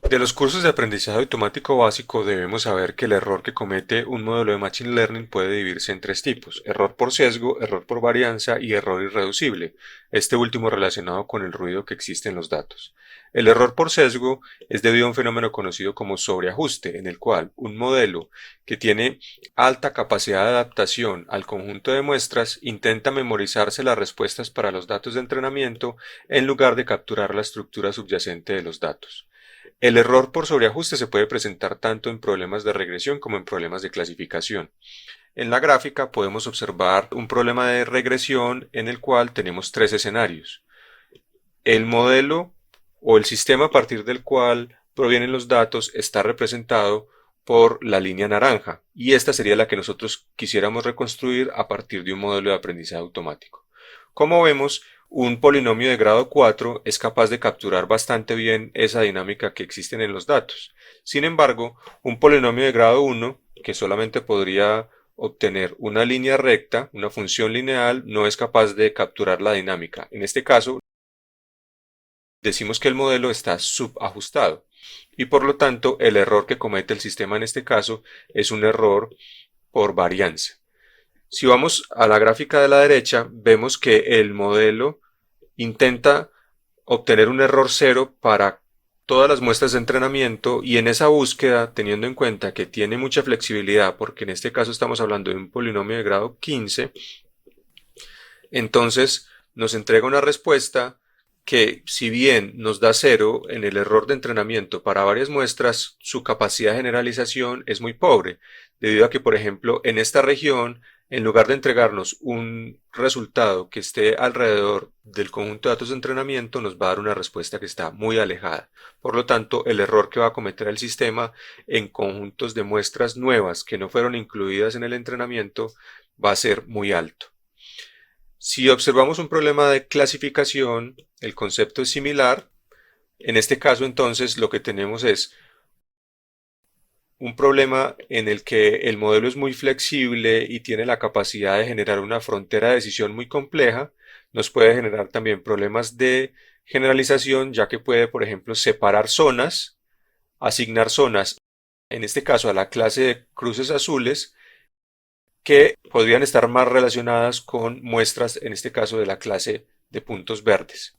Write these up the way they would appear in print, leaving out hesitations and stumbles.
De los cursos de aprendizaje automático básico debemos saber que el error que comete un modelo de Machine Learning puede dividirse en tres tipos: error por sesgo, error por varianza y error irreducible, este último relacionado con el ruido que existe en los datos. El error por sesgo es debido a un fenómeno conocido como sobreajuste, en el cual un modelo que tiene alta capacidad de adaptación al conjunto de muestras intenta memorizarse las respuestas para los datos de entrenamiento en lugar de capturar la estructura subyacente de los datos. El error por sobreajuste se puede presentar tanto en problemas de regresión como en problemas de clasificación. En la gráfica podemos observar un problema de regresión en el cual tenemos tres escenarios. El modelo o el sistema a partir del cual provienen los datos está representado por la línea naranja, y esta sería la que nosotros quisiéramos reconstruir a partir de un modelo de aprendizaje automático. Como vemos, un polinomio de grado 4 es capaz de capturar bastante bien esa dinámica que existen en los datos. Sin embargo, un polinomio de grado 1, que solamente podría obtener una línea recta, una función lineal, no es capaz de capturar la dinámica. En este caso, decimos que el modelo está subajustado y por lo tanto el error que comete el sistema en este caso es un error por varianza. Si vamos a la gráfica de la derecha, vemos que el modelo intenta obtener un error cero para todas las muestras de entrenamiento, y en esa búsqueda, teniendo en cuenta que tiene mucha flexibilidad, porque en este caso estamos hablando de un polinomio de grado 15, entonces nos entrega una respuesta que, si bien nos da cero en el error de entrenamiento para varias muestras, su capacidad de generalización es muy pobre, debido a que, por ejemplo, en esta región, en lugar de entregarnos un resultado que esté alrededor del conjunto de datos de entrenamiento, nos va a dar una respuesta que está muy alejada. Por lo tanto, el error que va a cometer el sistema en conjuntos de muestras nuevas que no fueron incluidas en el entrenamiento va a ser muy alto. Si observamos un problema de clasificación, el concepto es similar. En este caso, entonces, lo que tenemos es un problema en el que el modelo es muy flexible y tiene la capacidad de generar una frontera de decisión muy compleja. Nos puede generar también problemas de generalización, ya que puede, por ejemplo, separar zonas, asignar zonas, en este caso a la clase de cruces azules, que podrían estar más relacionadas con muestras, en este caso de la clase de puntos verdes.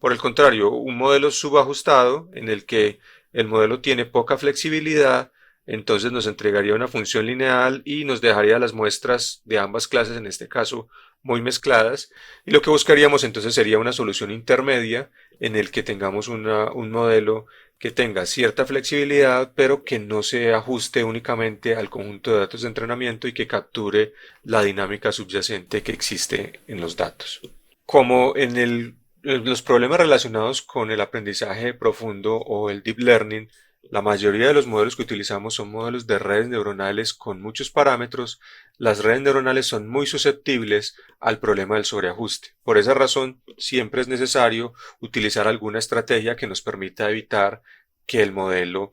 Por el contrario, un modelo subajustado en el que el modelo tiene poca flexibilidad, entonces nos entregaría una función lineal y nos dejaría las muestras de ambas clases, en este caso, muy mezcladas, y lo que buscaríamos entonces sería una solución intermedia en el que tengamos un modelo que tenga cierta flexibilidad, pero que no se ajuste únicamente al conjunto de datos de entrenamiento y que capture la dinámica subyacente que existe en los datos. Como en los problemas relacionados con el aprendizaje profundo o el deep learning, la mayoría de los modelos que utilizamos son modelos de redes neuronales con muchos parámetros. Las redes neuronales son muy susceptibles al problema del sobreajuste. Por esa razón, siempre es necesario utilizar alguna estrategia que nos permita evitar que el modelo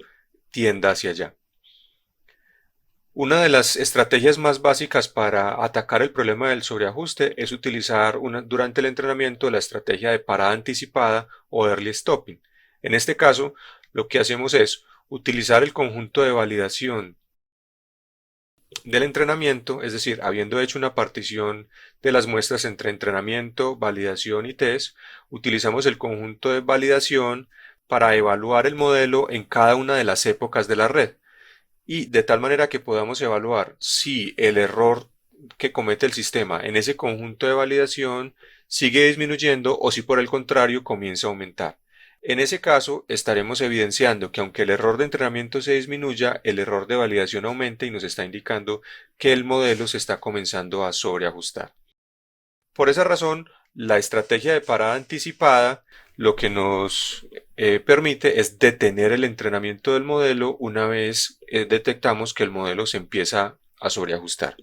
tienda hacia allá. Una de las estrategias más básicas para atacar el problema del sobreajuste es utilizar durante el entrenamiento la estrategia de parada anticipada o early stopping. En este caso, lo que hacemos es utilizar el conjunto de validación del entrenamiento, es decir, habiendo hecho una partición de las muestras entre entrenamiento, validación y test, utilizamos el conjunto de validación para evaluar el modelo en cada una de las épocas de la red, y de tal manera que podamos evaluar si el error que comete el sistema en ese conjunto de validación sigue disminuyendo o si por el contrario comienza a aumentar. En ese caso, estaremos evidenciando que aunque el error de entrenamiento se disminuya, el error de validación aumenta y nos está indicando que el modelo se está comenzando a sobreajustar. Por esa razón, la estrategia de parada anticipada lo que nos permite es detener el entrenamiento del modelo una vez detectamos que el modelo se empieza a sobreajustar.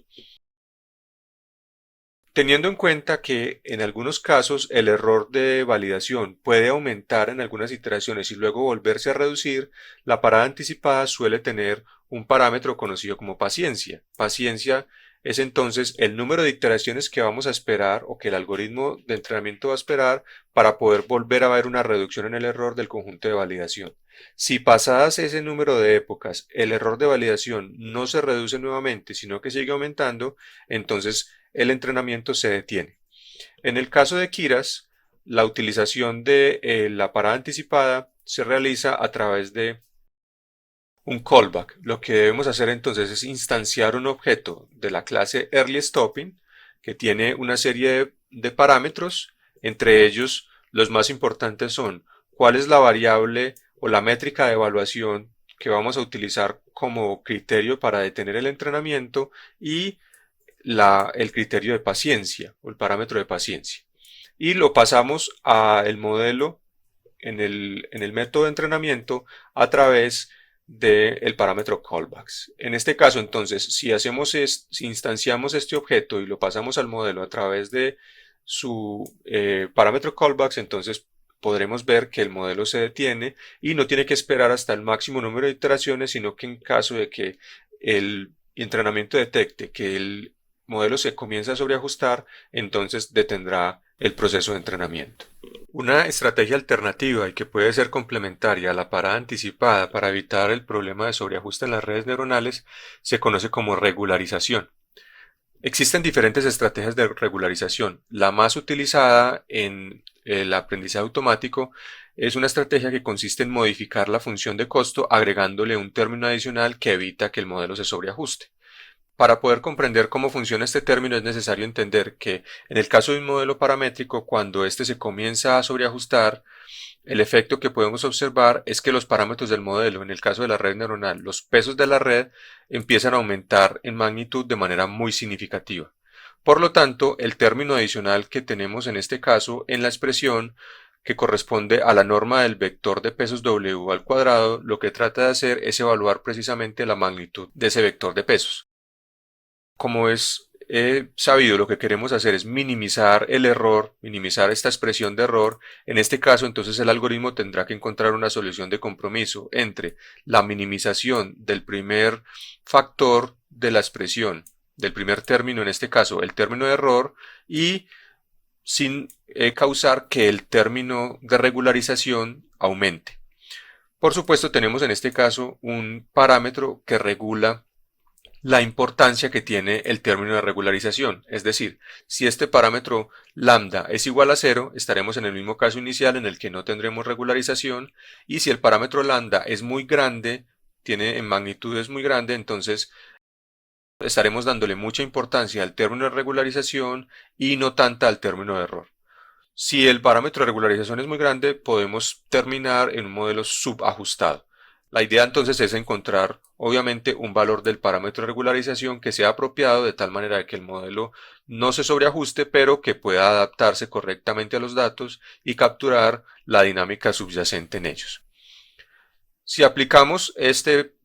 Teniendo en cuenta que en algunos casos el error de validación puede aumentar en algunas iteraciones y luego volverse a reducir, la parada anticipada suele tener un parámetro conocido como paciencia. Paciencia es entonces el número de iteraciones que vamos a esperar o que el algoritmo de entrenamiento va a esperar para poder volver a ver una reducción en el error del conjunto de validación. Si pasadas ese número de épocas el error de validación no se reduce nuevamente, sino que sigue aumentando, entonces el entrenamiento se detiene. En el caso de Keras, la utilización de la parada anticipada se realiza a través de un callback. Lo que debemos hacer entonces es instanciar un objeto de la clase earlyStopping que tiene una serie de parámetros. Entre ellos, los más importantes son cuál es la variable o la métrica de evaluación que vamos a utilizar como criterio para detener el entrenamiento y el criterio de paciencia o el parámetro de paciencia. Y lo pasamos al modelo en el método de entrenamiento a través del parámetro callbacks. En este caso, entonces, si instanciamos este objeto y lo pasamos al modelo a través de su parámetro callbacks, entonces podremos ver que el modelo se detiene y no tiene que esperar hasta el máximo número de iteraciones, sino que en caso de que el entrenamiento detecte que el modelo se comienza a sobreajustar, entonces detendrá el proceso de entrenamiento. Una estrategia alternativa y que puede ser complementaria a la parada anticipada para evitar el problema de sobreajuste en las redes neuronales se conoce como regularización. Existen diferentes estrategias de regularización. La más utilizada en el aprendizaje automático es una estrategia que consiste en modificar la función de costo agregándole un término adicional que evita que el modelo se sobreajuste. Para poder comprender cómo funciona este término es necesario entender que en el caso de un modelo paramétrico, cuando éste se comienza a sobreajustar, el efecto que podemos observar es que los parámetros del modelo, en el caso de la red neuronal, los pesos de la red, empiezan a aumentar en magnitud de manera muy significativa. Por lo tanto, el término adicional que tenemos en este caso en la expresión que corresponde a la norma del vector de pesos W al cuadrado, lo que trata de hacer es evaluar precisamente la magnitud de ese vector de pesos. Como es sabido, lo que queremos hacer es minimizar el error, minimizar esta expresión de error. En este caso, entonces el algoritmo tendrá que encontrar una solución de compromiso entre la minimización del primer factor de la expresión, del primer término, en este caso el término de error, y sin causar que el término de regularización aumente. Por supuesto, tenemos en este caso un parámetro que regula la importancia que tiene el término de regularización. Es decir, si este parámetro lambda es igual a 0, estaremos en el mismo caso inicial en el que no tendremos regularización, y si el parámetro lambda es muy grande, tiene en magnitudes muy grande, entonces estaremos dándole mucha importancia al término de regularización y no tanta al término de error. Si el parámetro de regularización es muy grande, podemos terminar en un modelo subajustado. La idea entonces es encontrar obviamente un valor del parámetro de regularización que sea apropiado de tal manera que el modelo no se sobreajuste, pero que pueda adaptarse correctamente a los datos y capturar la dinámica subyacente en ellos. Si aplicamos este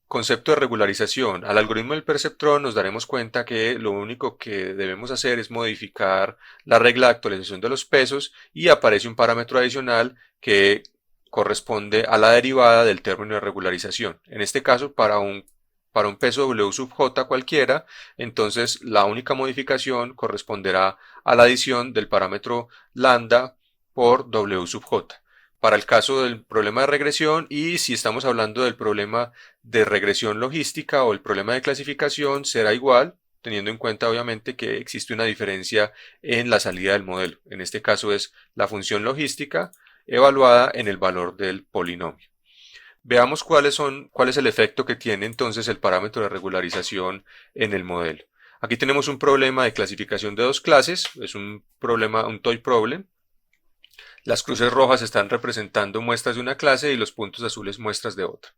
concepto de regularización al algoritmo del perceptrón, nos daremos cuenta que lo único que debemos hacer es modificar la regla de actualización de los pesos y aparece un parámetro adicional que corresponde a la derivada del término de regularización. En este caso, para un peso W sub J cualquiera, entonces la única modificación corresponderá a la adición del parámetro lambda por W sub J. Para el caso del problema de regresión, y si estamos hablando del problema de regresión logística o el problema de clasificación, será igual, teniendo en cuenta obviamente que existe una diferencia en la salida del modelo. En este caso es la función logística evaluada en el valor del polinomio. Veamos cuál es el efecto que tiene entonces el parámetro de regularización en el modelo. Aquí tenemos un problema de clasificación de dos clases, es un toy problem. Las cruces rojas están representando muestras de una clase y los puntos azules muestras de otra.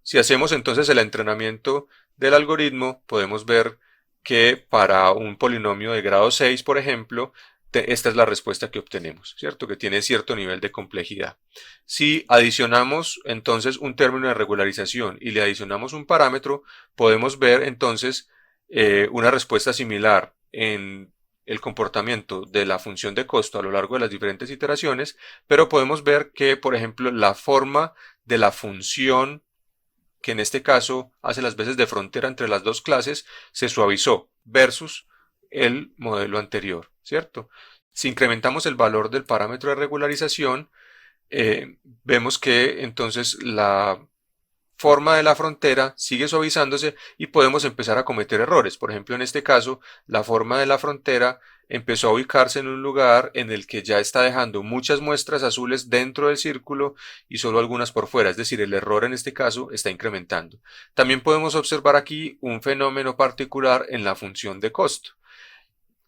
Si hacemos entonces el entrenamiento del algoritmo, podemos ver que para un polinomio de grado 6, por ejemplo, esta es la respuesta que obtenemos, ¿cierto? Que tiene cierto nivel de complejidad. Si adicionamos entonces un término de regularización y le adicionamos un parámetro, podemos ver entonces una respuesta similar en el comportamiento de la función de costo a lo largo de las diferentes iteraciones, pero podemos ver que, por ejemplo, la forma de la función que en este caso hace las veces de frontera entre las dos clases, se suavizó versus el modelo anterior, ¿cierto? Si incrementamos el valor del parámetro de regularización, vemos que entonces la forma de la frontera sigue suavizándose y podemos empezar a cometer errores. Por ejemplo, en este caso, la forma de la frontera empezó a ubicarse en un lugar en el que ya está dejando muchas muestras azules dentro del círculo y solo algunas por fuera, es decir, el error en este caso está incrementando. También podemos observar aquí un fenómeno particular en la función de costo.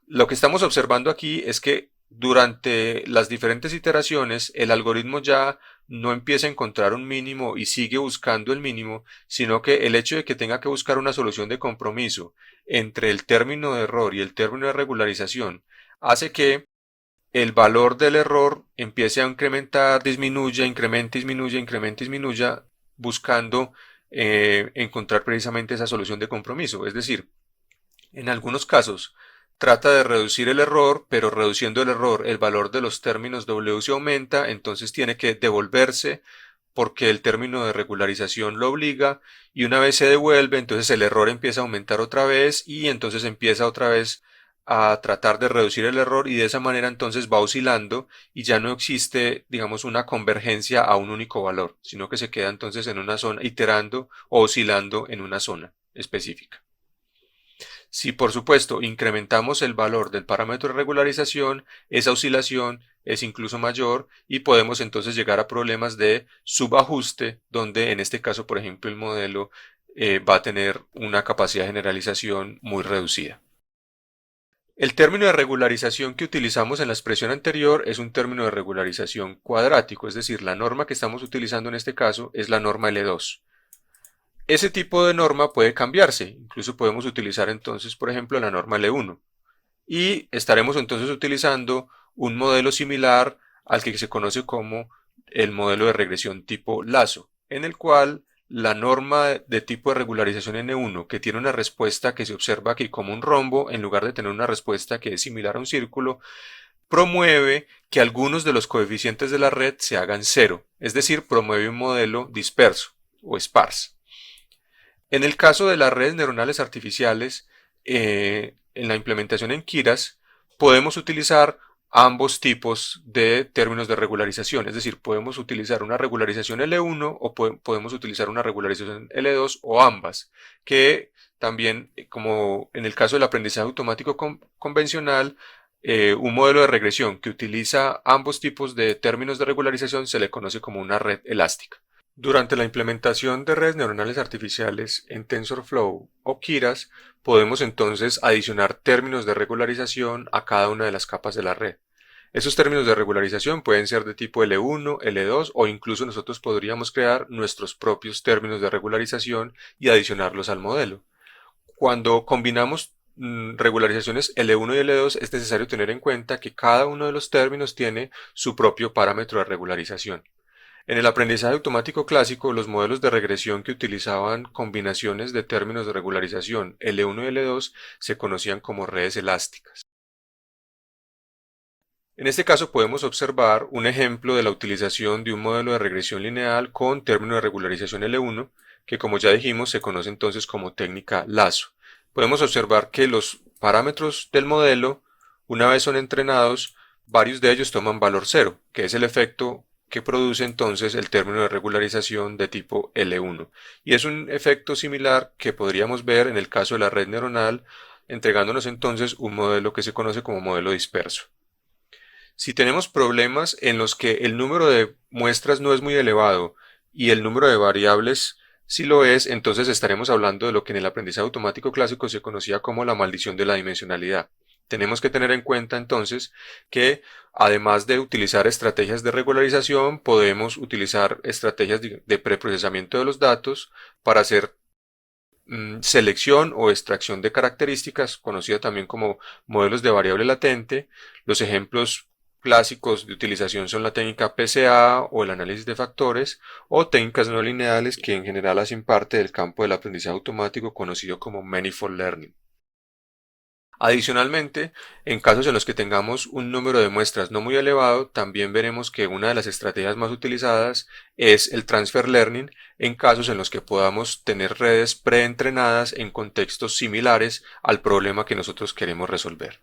Lo que estamos observando aquí es que durante las diferentes iteraciones el algoritmo ya no empieza a encontrar un mínimo y sigue buscando el mínimo, sino que el hecho de que tenga que buscar una solución de compromiso entre el término de error y el término de regularización hace que el valor del error empiece a incrementar, disminuya, incremente, disminuya, incremente, disminuya, buscando encontrar precisamente esa solución de compromiso. Es decir, en algunos casos trata de reducir el error, pero reduciendo el error el valor de los términos W se aumenta, entonces tiene que devolverse porque el término de regularización lo obliga y una vez se devuelve, entonces el error empieza a aumentar otra vez y entonces empieza otra vez a tratar de reducir el error y de esa manera entonces va oscilando y ya no existe, digamos, una convergencia a un único valor, sino que se queda entonces en una zona iterando o oscilando en una zona específica. Si por supuesto incrementamos el valor del parámetro de regularización, esa oscilación es incluso mayor y podemos entonces llegar a problemas de subajuste, donde en este caso, por ejemplo, el modelo va a tener una capacidad de generalización muy reducida. El término de regularización que utilizamos en la expresión anterior es un término de regularización cuadrático, es decir, la norma que estamos utilizando en este caso es la norma L2. Ese tipo de norma puede cambiarse, incluso podemos utilizar entonces, por ejemplo, la norma L1 y estaremos entonces utilizando un modelo similar al que se conoce como el modelo de regresión tipo Lazo, en el cual la norma de tipo de regularización N1, que tiene una respuesta que se observa aquí como un rombo, en lugar de tener una respuesta que es similar a un círculo, promueve que algunos de los coeficientes de la red se hagan cero, es decir, promueve un modelo disperso o sparse. En el caso de las redes neuronales artificiales, en la implementación en Keras, podemos utilizar ambos tipos de términos de regularización, es decir, podemos utilizar una regularización L1 o podemos utilizar una regularización L2 o ambas, que también, como en el caso del aprendizaje automático convencional, un modelo de regresión que utiliza ambos tipos de términos de regularización se le conoce como una red elástica. Durante la implementación de redes neuronales artificiales en TensorFlow o Keras, podemos entonces adicionar términos de regularización a cada una de las capas de la red. Esos términos de regularización pueden ser de tipo L1, L2 o incluso nosotros podríamos crear nuestros propios términos de regularización y adicionarlos al modelo. Cuando combinamos regularizaciones L1 y L2 es necesario tener en cuenta que cada uno de los términos tiene su propio parámetro de regularización. En el aprendizaje automático clásico, los modelos de regresión que utilizaban combinaciones de términos de regularización L1 y L2 se conocían como redes elásticas. En este caso podemos observar un ejemplo de la utilización de un modelo de regresión lineal con término de regularización L1, que como ya dijimos se conoce entonces como técnica Lazo. Podemos observar que los parámetros del modelo, una vez son entrenados, varios de ellos toman valor cero, que es el efecto que produce entonces el término de regularización de tipo L1. Y es un efecto similar que podríamos ver en el caso de la red neuronal, entregándonos entonces un modelo que se conoce como modelo disperso. Si tenemos problemas en los que el número de muestras no es muy elevado y el número de variables sí lo es, entonces estaremos hablando de lo que en el aprendizaje automático clásico se conocía como la maldición de la dimensionalidad. Tenemos que tener en cuenta entonces que además de utilizar estrategias de regularización, podemos utilizar estrategias de preprocesamiento de los datos para hacer selección o extracción de características, conocida también como modelos de variable latente. Los ejemplos clásicos de utilización son la técnica PCA o el análisis de factores o técnicas no lineales que en general hacen parte del campo del aprendizaje automático conocido como Manifold Learning. Adicionalmente, en casos en los que tengamos un número de muestras no muy elevado, también veremos que una de las estrategias más utilizadas es el transfer learning en casos en los que podamos tener redes preentrenadas en contextos similares al problema que nosotros queremos resolver.